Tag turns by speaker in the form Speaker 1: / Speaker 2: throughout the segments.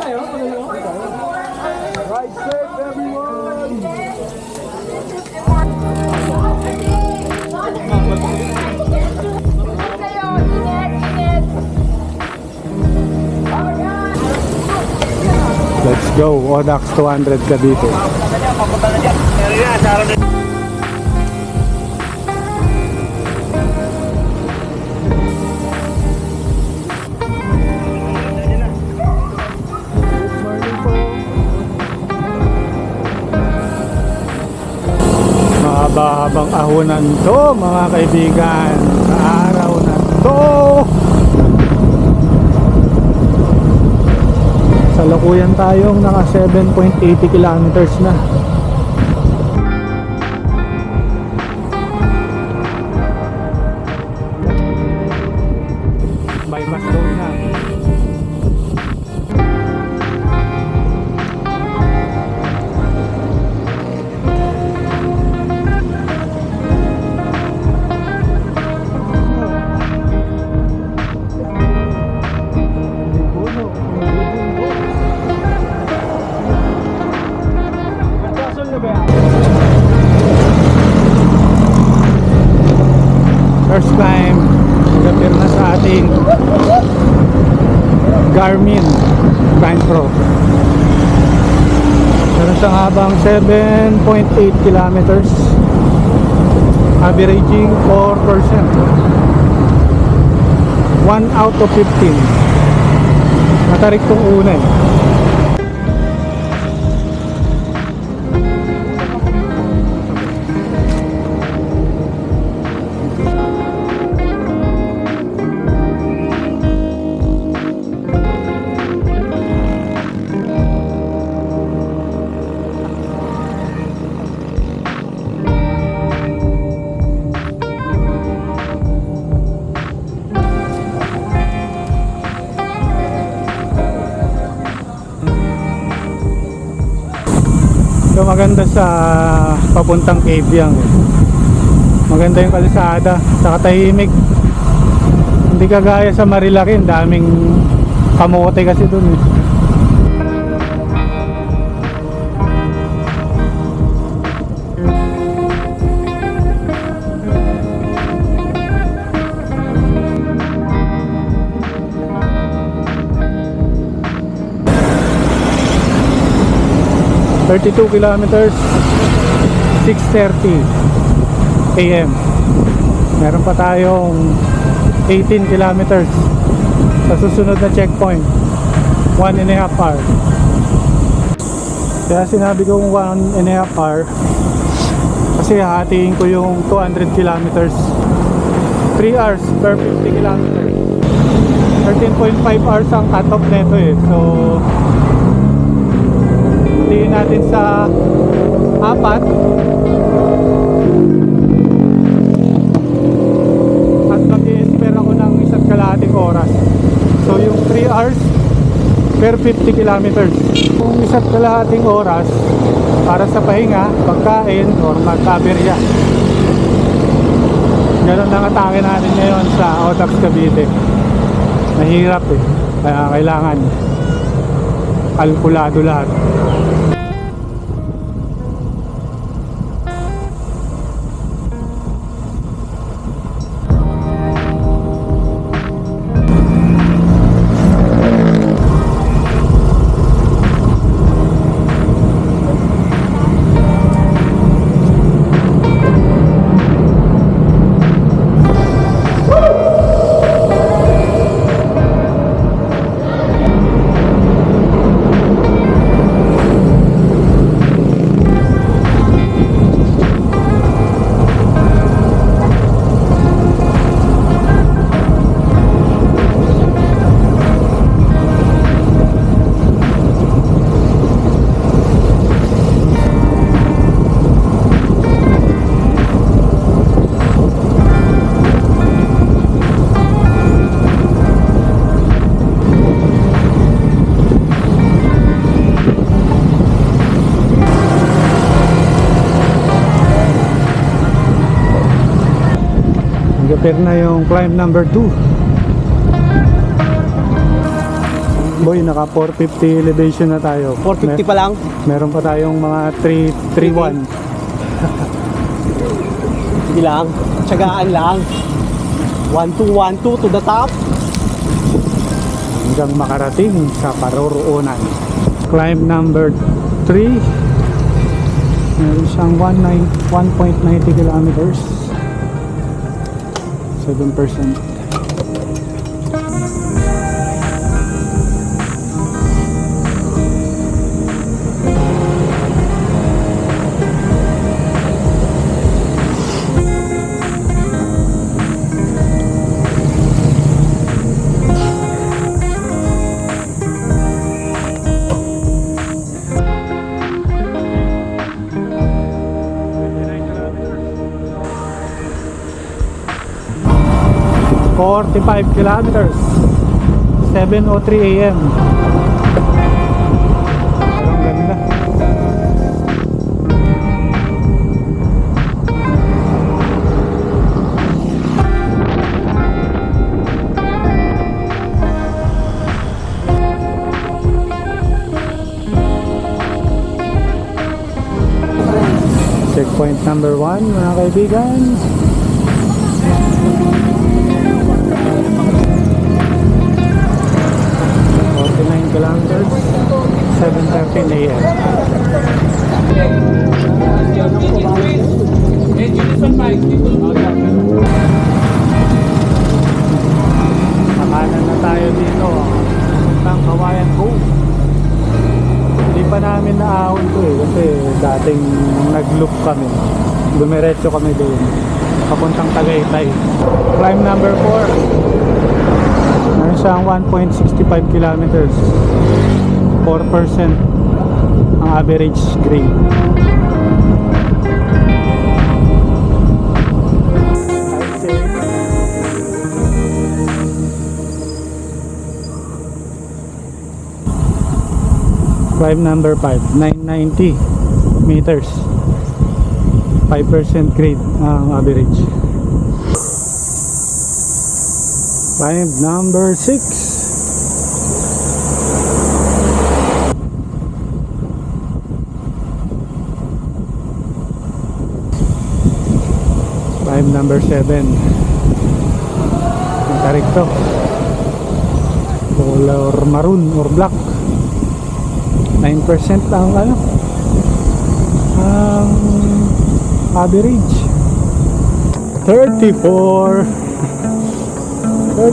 Speaker 1: Ride safe, everyone! Let's go, Odax 200 Cavite. Mahaba-habang ahunan to mga kaibigan sa araw na to. Salukuyan tayong naka 7.80 kilometers na. Bypass road na. First climb, nagapir na sa ating Garmin Prime Pro. Meron siyang habang 7.8 kilometers, averaging 4%, 1 out of 15. Matarik tong una eh. So maganda sa papuntang Cabiang eh. Maganda yung kalsada, saka tahimik. Hindi kagaya sa Marilaki, daming kamote kasi dun eh. ...32 kilometers, 6:30 AM. Meron pa tayong 18 kilometers sa susunod na checkpoint, 1.5 hour. Kaya sinabi kong 1.5 hour kasi hatiin ko yung 200 kilometers, 3 hours per 50 kilometers. 13.5 hours ang cut-off neto eh. So hatiin natin sa 4 at mag-i-spare ako ng 1.5 oras. So yung 3 hours per 50 kilometers, yung 1.5 oras para sa pahinga, pagkain or magkaberya. Ganun ang atake natin ngayon sa Odax Cavite. Mahirap eh, kaya kailangan kalkulado lahat. Prepare na yung climb number 2. Boy, naka 450 elevation na tayo.
Speaker 2: 450 pa lang.
Speaker 1: Meron pa tayong mga 331.
Speaker 2: Sige lang. Tsagaan lang. 1212 to the top.
Speaker 1: Hanggang makarating sa paroroonan. Climb number 3. Meron siyang 1.90 kilometers. 7%. Forty-five kilometers, 7:03 AM. Pero ang ganda. Checkpoint number 1, mga kaibigan. Kilometers, 7:13 AM. Makanan na tayo dito. Puntang Kawayan Cove. Hindi pa namin naahon to kasi dating nag-loop kami. Dumiretso kami doon. Papuntang Tagaytay. Climb number 4. Meron siyang 1.65 kilometers. 4% ang average grade. Climb number 5, 990 meters. 5% grade ang average. Climb number 6. Climb number 7. Ang karikto. Color maroon or black. 9% ang ano? Ang average. 34. 16.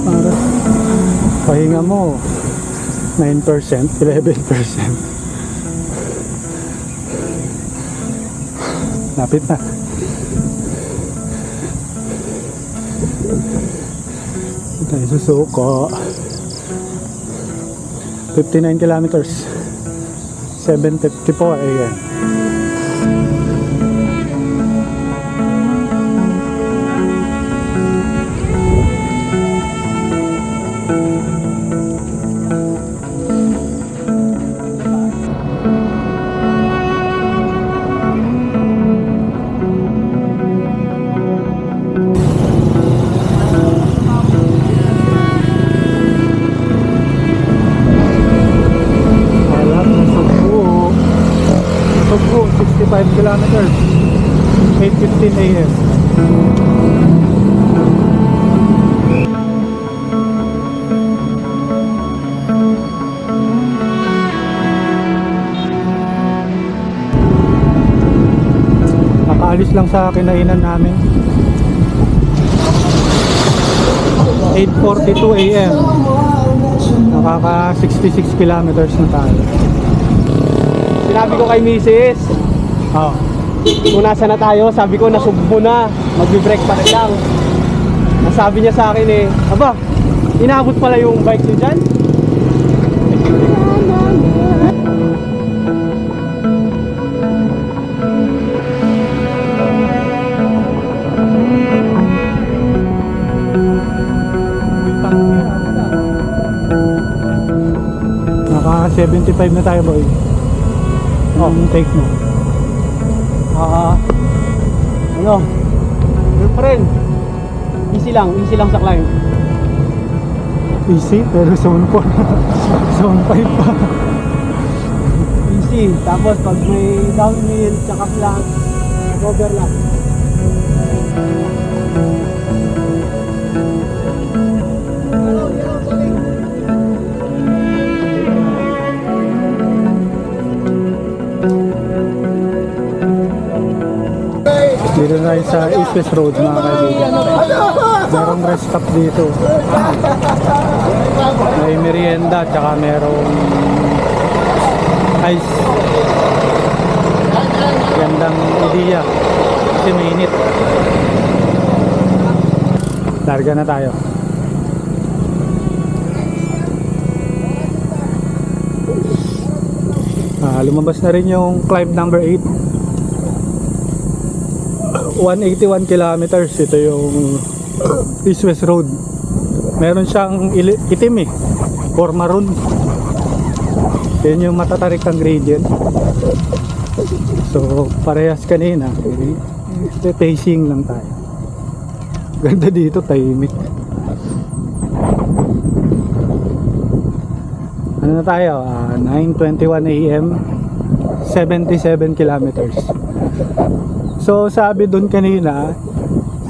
Speaker 1: Para pahinga mo 9%, 11%. Lapit na. Tayo susuko. 59 kilometers, 7:54 AM. Sugbo, 65 kilometers, 8:15 AM. Nakaalis lang sa kinainan namin. 8:42 AM. Nakaka 66 kilometers na tayo.
Speaker 2: Sinabi ko kay Mrs.
Speaker 1: Oh.
Speaker 2: Kung nasa na tayo, sabi ko nasugbo na, magbe-breakfast lang. Nasabi niya sa akin eh, aba, inabot pala yung bike niyo dyan?
Speaker 1: Naka Naka 75 na tayo boy. Anong take mo?
Speaker 2: Ano? Yun pa rin. Easy lang sa climb.
Speaker 1: Easy, pero zone 4. Zone 5 pa.
Speaker 2: Easy. Tapos pag may downhill, tsaka flat, cover lang.
Speaker 1: Dito na tayo sa East West Road mga kaibigan. Merong rest stop dito. May merienda tsaka merong ice. Gandang idea. Kasi mainit. Larga na tayo. Lumabas na rin yung climb number 8. 181 kilometers. Ito yung East West Road. Meron siyang itim or maroon. Yan yung matatarik ang gradient. So parehas kanina. Pacing lang tayo. Ganda dito, tahimik. Ano na tayo? 9:21 AM, 77 kilometers. So sabi doon kanina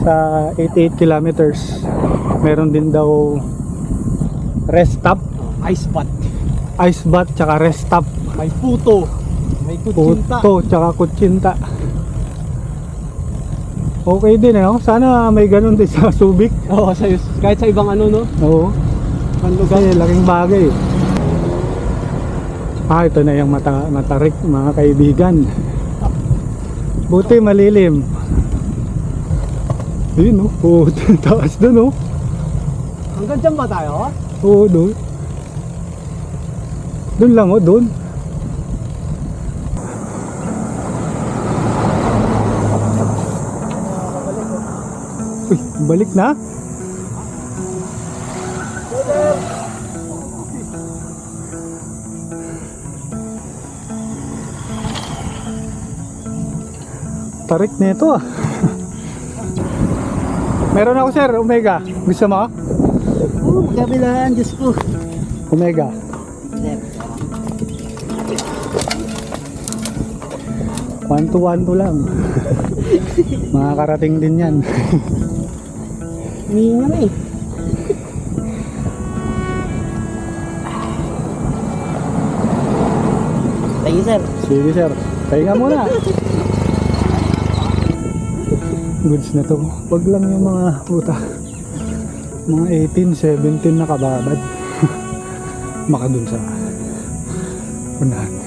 Speaker 1: sa 88 kilometers meron din daw rest stop,
Speaker 2: Ice spot.
Speaker 1: ice bath tsaka rest stop.
Speaker 2: May puto. May kutsinta.
Speaker 1: Puto tsaka kutsinta. Okay din sana may ganun din sa Subic.
Speaker 2: Oo, kahit sa ibang ano, no?
Speaker 1: Oo.
Speaker 2: Ibang lugar.
Speaker 1: Kasi laking bagay. Ito na yung matarik mga kaibigan. Buti malilim. Yun taas doon
Speaker 2: Hanggang dyan ba tayo?
Speaker 1: Oo, doon. Doon lang doon. Uy, balik na? Tarik na ito Meron ako sir, Omega. Gusto mo?
Speaker 2: Kabilaan, Diyos ko.
Speaker 1: Omega. One to lang. Makakarating din yan.
Speaker 2: Minga na eh. Thank you, sir.
Speaker 1: Sige sir, pahinga muna. Goods na to. Wag lang yung mga puta. Mga 18, 17 na kababad. Maka dun sa unahan.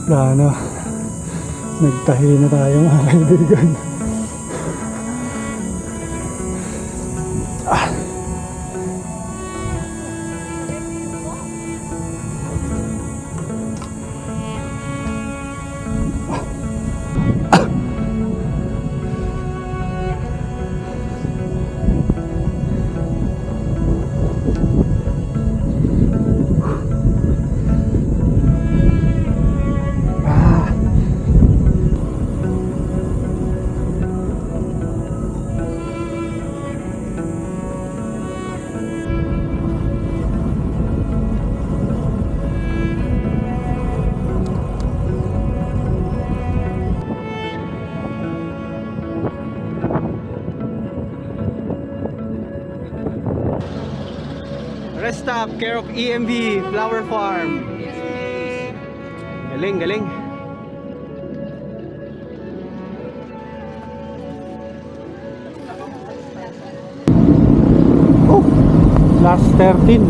Speaker 1: Wala na. Nagtahi na tayo mga kaibigan.
Speaker 2: Rest stop, care of EMB Flower Farm. Galing, galing.
Speaker 1: Oh, last 13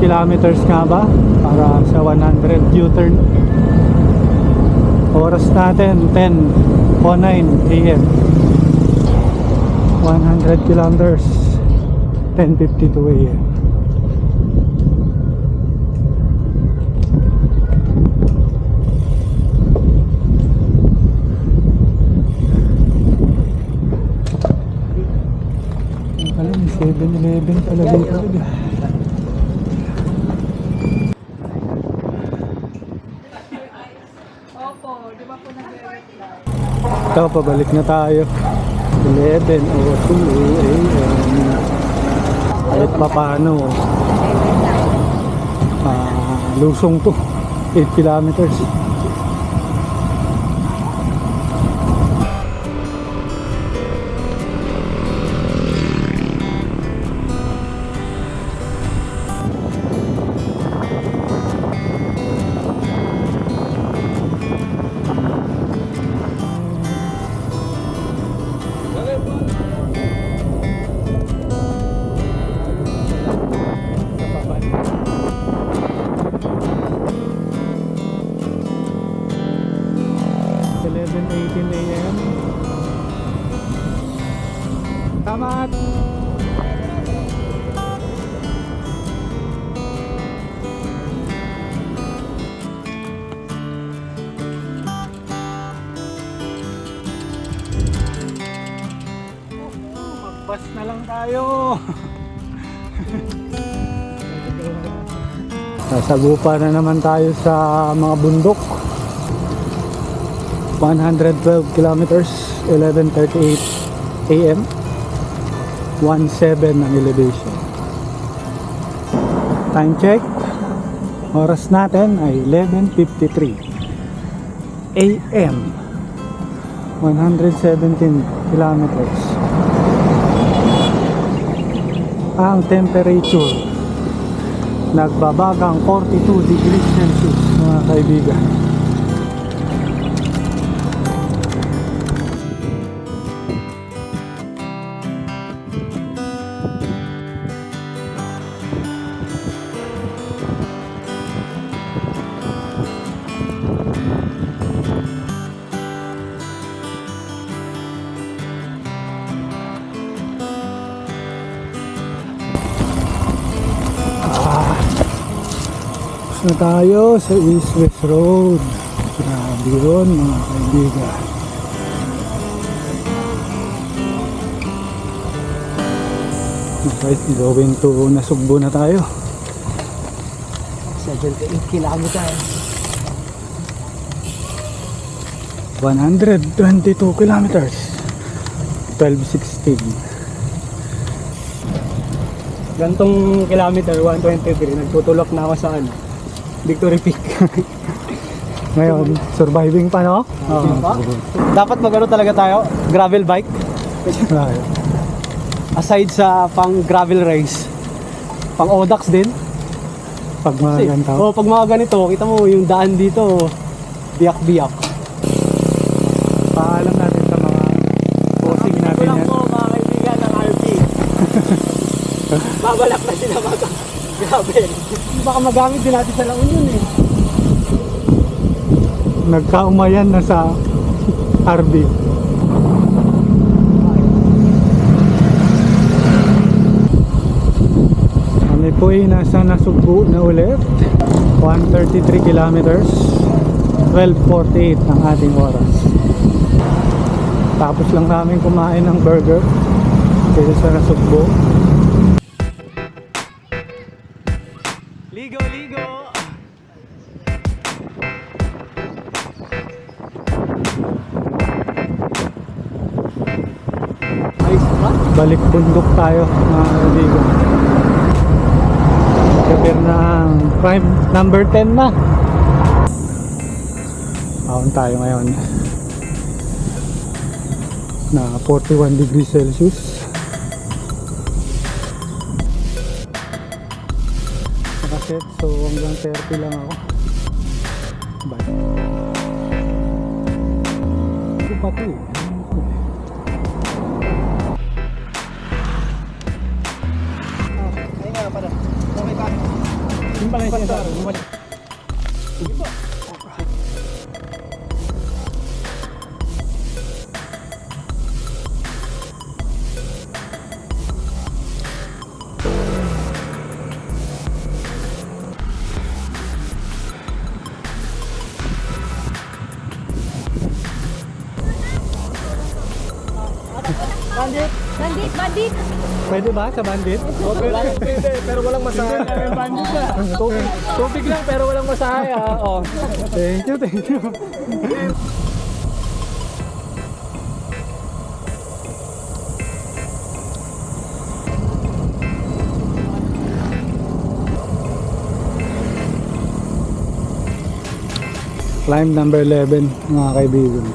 Speaker 1: kilometers nga ba para sa 100 U-turn. Oras natin 10:09 AM. 100 kilometers 10:52 AM. Alam, 7-Eleven pala dito. Ito, pabalik na tayo. 11:02 AM. Kahit pa paano, lusong to. 8 kilometers. Tamat! Magbas na lang tayo! Sasagupa na naman tayo sa mga bundok. 112 kilometers, 11:38 AM. 1.7 ang elevation. Time check. Oras natin ay 11:53 AM. 117 kilometers. Ang temperature nagbabagang 42 degrees Celsius, mga kaibigan. Na tayo sa East West Road. Grabe yun, mga kaibigan. Okay, going to Nasugbu na tayo.
Speaker 2: 78 kilometers.
Speaker 1: 122 kilometers. 12:16.
Speaker 2: Gantong kilometer, 123, nagtutulak na ako sa Victory Peak.
Speaker 1: Ngayon, surviving pa, no?
Speaker 2: Dapat magano talaga tayo, gravel bike. Aside sa pang gravel race, pang Odax din.
Speaker 1: Pag mga ganito.
Speaker 2: Pag mga ganito, kita mo yung daan dito, biyak-biyak.
Speaker 1: Paalam natin sa mga bossing natin yan.
Speaker 2: Po mga kaibigan ng RP. Babalak na sila mga gravel. Baka magamit din natin sa La Union eh.
Speaker 1: Nagkaumayan na sa RB. Kami po ay nasa Nasugbu na ulit. 133 kilometers. 12:48 ang ating oras. Tapos lang namin kumain ng burger dito sa Nasugbu.
Speaker 2: Ligo, ligo! Ayos ba?
Speaker 1: Balik bundok tayo, mga kaibigan. Kapir ng prime number 10 na. Taon tayo ngayon na 41 degrees Celsius. set. So hanggang 30 lang ako. Bye. Ito pa to eh.
Speaker 2: Ayun nga pala. Okay pa.
Speaker 1: Yung pala yung sensor.
Speaker 2: Sige po.
Speaker 3: Bandit!
Speaker 1: Pwede ba sa bandit?
Speaker 2: Pwede, pero walang masahe.
Speaker 1: Bandit na.
Speaker 2: Tubig lang pero walang masahe ha. Oh.
Speaker 1: Thank you, thank you. Climb number 11 mga kaibigan.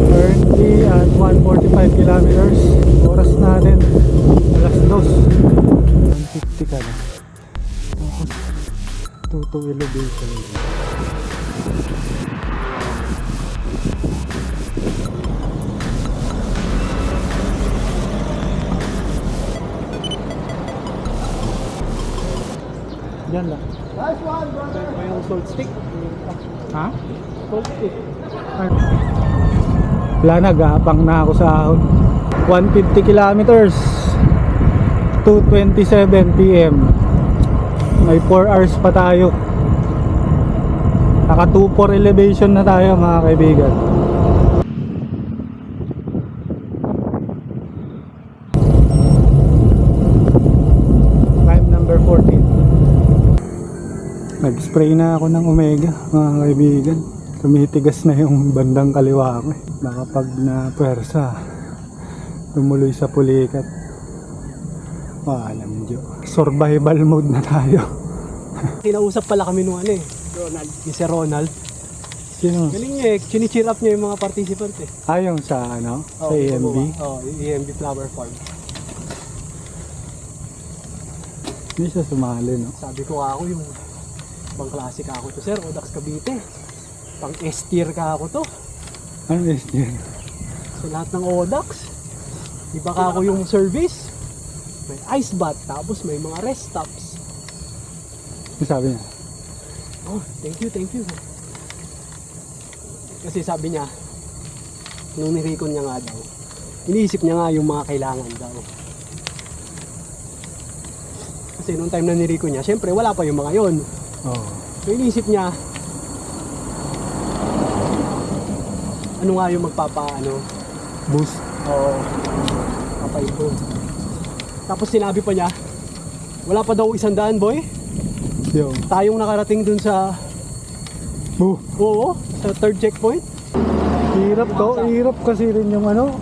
Speaker 1: Currently at 145 kilometers. Oras natin alas 2. 150 ka na. Tapos 2 elevation. Yan lang.
Speaker 2: Nice one, brother. Ito yung salt stick.
Speaker 1: Ha?
Speaker 2: Salt stick.
Speaker 1: Wala na, gapang na ako sa ahon. 150 kilometers 2:27 PM. May 4 hours pa tayo. Naka 2-4 elevation na tayo mga kaibigan. Climb number 14. Nag-spray na ako ng Omega mga kaibigan. Tumitigas na yung bandang kaliwa ko eh. Baka pag na puwersa tumuloy sa pulikat. Alam Diyo. Survival mode na tayo.
Speaker 2: Kinausap pala kami nung ano eh. Ronald. Si Sir Ronald.
Speaker 1: Sino?
Speaker 2: Galing niya eh. Chini-cheer up niya yung mga participant eh.
Speaker 1: Yung sa ano? Sa AMB?
Speaker 2: Oo, AMB Flower Farm.
Speaker 1: Hindi siya sumali, no?
Speaker 2: Sabi ko ako yung pang klase ka ako to sir, Odax Cavite. Pang S-tier ka ako to.
Speaker 1: Ano is yun?
Speaker 2: Sa lahat ng Odax. Iba ka ako yung service. May ice bath, tapos may mga rest stops.
Speaker 1: Ano sabi niya?
Speaker 2: Oh, thank you, thank you. Kasi sabi niya, nung nirikon niya nga daw, iniisip niya nga yung mga kailangan daw. Kasi nung time na nirikon niya, syempre wala pa yung mga yon.
Speaker 1: Oh.
Speaker 2: So iniisip niya, ano nga yung
Speaker 1: Boost.
Speaker 2: o papaimprove. Tapos sinabi pa niya, wala pa daw 100 boy.
Speaker 1: Yung.
Speaker 2: Tayong nakarating dun sa, oo, sa third checkpoint.
Speaker 1: Hirap to. Hirap kasi rin yung ano.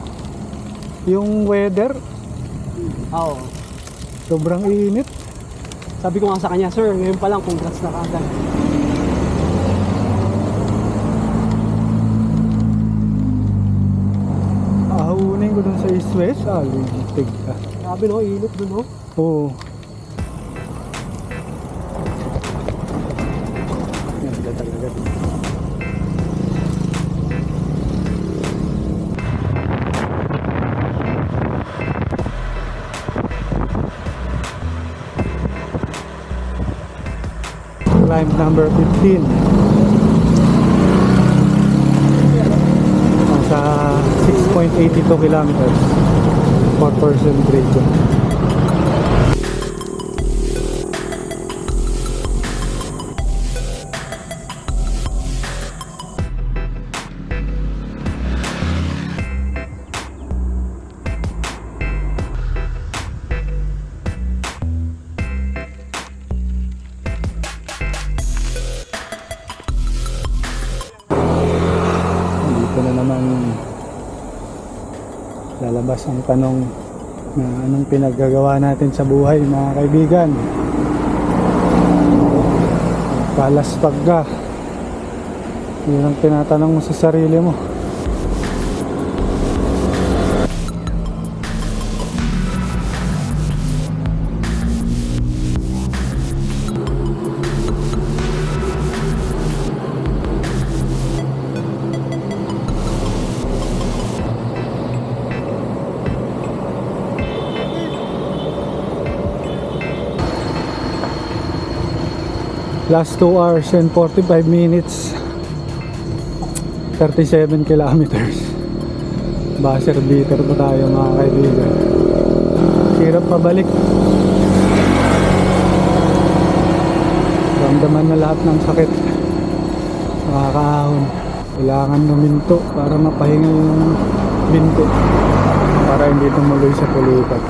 Speaker 1: Yung weather.
Speaker 2: Oo.
Speaker 1: Sobrang init.
Speaker 2: Sabi ko nga sa kanya, sir, ngayon pa lang, congrats na kaagad.
Speaker 1: Ahunin ko dun sa East-West. Lintig ka.
Speaker 2: Sabi no, init dun no.
Speaker 1: Oo. Ganda talaga. Climb number 15. Nasa 6.82 kilometers. 4% grade. Dito na naman lalabas ang tanong na anong pinaggagawa natin sa buhay mga kaibigan. Palaspag ka Yun ang tinatanong mo sa sarili mo. Last 2 hours and 45 minutes, 37 kilometers. Buzzer beater pa tayo mga kaibigan. Hirap pabalik. Ramdaman na lahat ng sakit. Nakakaahon. Kailangan luminto para mapahinga yung binti, para hindi tumuloy sa pulikat.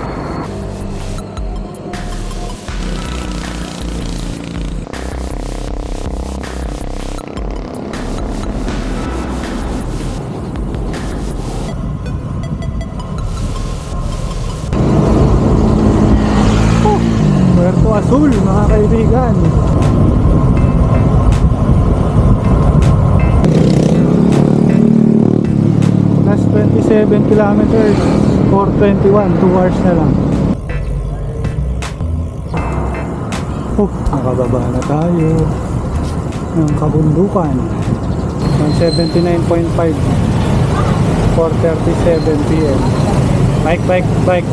Speaker 1: Puerto Azul mga kaibigan. Last 27 kilometers, 4:21, 2 hours na lang. Nakababa na tayo ng kabundukan ng 79.5, 4:37 PM. Bike.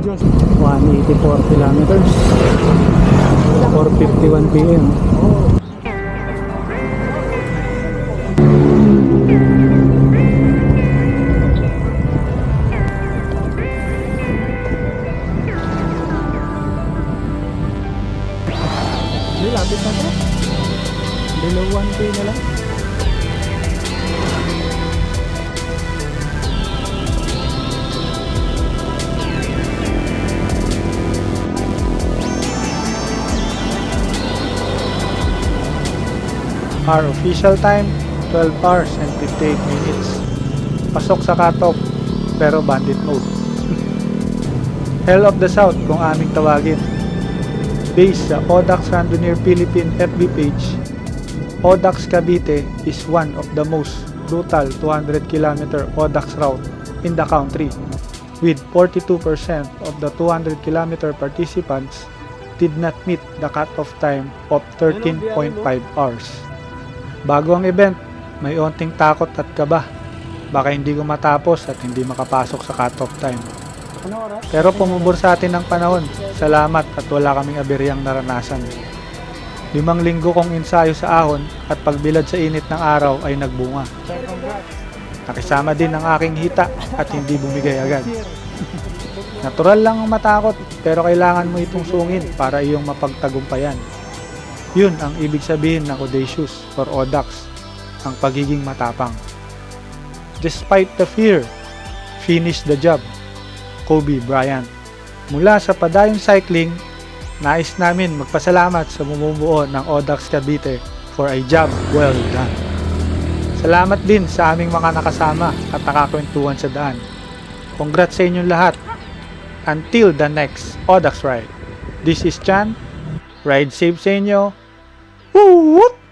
Speaker 1: Just 184 kilometers, 4:51 PM. Hindi, lapit na to. Below 1K na lang. Our official time, 12 hours and 58 minutes. Pasok sa cutoff, pero bandit mode. Hell of the South kung aming tawagin. Based sa Audax Randonneur Philippine FB page, Audax Cavite is one of the most brutal 200-kilometer Audax route in the country, with 42% of the 200-kilometer participants did not meet the cutoff time of 13.5 hours. Bago ang event, may onting takot at kaba. Baka hindi ko matapos at hindi makapasok sa cut-off time. Pero pumubor sa atin ng panahon. Salamat at wala kaming aberyang naranasan. 5 linggo kong ensayo sa ahon at pagbilad sa init ng araw ay nagbunga. Nakisama din ang aking hita at hindi bumigay agad. Natural lang ang matakot, pero kailangan mo itong sungin para iyong mapagtagumpayan. Yun ang ibig sabihin ng audacious or audax, ang pagiging matapang. Despite the fear, finish the job. Kobe Bryant. Mula sa Padayong Cycling, nais namin magpasalamat sa bumubuo ng Audax Cavite for a job well done. Salamat din sa aming mga nakasama at nakakwentuhan sa daan. Congrats sa inyong lahat. Until the next Audax ride. This is Chan. Ride safe sa inyo. Woo!